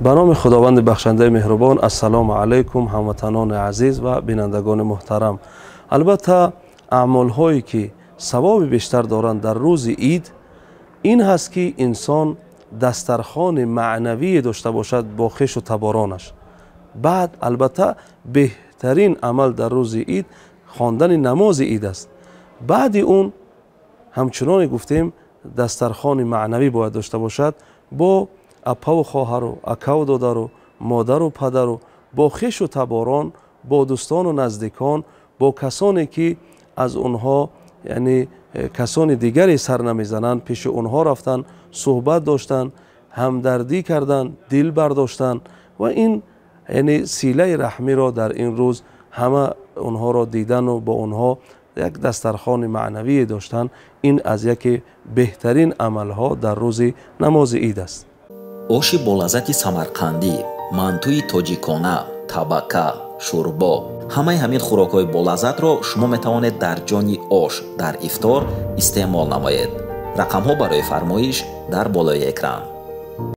به نام خداوند بخشنده مهربان. السلام علیکم هموطنان عزیز و بینندگان محترم. البته اعمال هایی که ثواب بیشتر دارند در روز عید این هست که انسان دسترخوان معنوی داشته باشد با خویش و تبارانش. بعد البته بهترین عمل در روز عید خواندن نماز عید است. بعد اون همچنان گفتیم دسترخوان معنوی باید داشته باشد با اپا و خواهر و اکا و دادر و مادر و پدر و با خویش و تباران، با دوستان و نزدیکان، با کسانی که از اونها یعنی کسان دیگری سر نمیزنند پیش اونها رفتن، صحبت داشتن، همدردی کردن، دل برداشتن و این یعنی سیله رحمی را در این روز همه اونها را دیدن و با اونها یک دسترخوان معنوی داشتن. این از یکی بهترین عملها در روز نماز عید است. оши болаззати самарқандӣ, мантӯи тоҷикона, табака, шӯрбо ҳамаи ҳамин хӯрокҳои болаззатро шумо метавонед дар ҷони ош дар ифтор истеъмол намоед. рақамҳо барои фармоиш дар болои экран.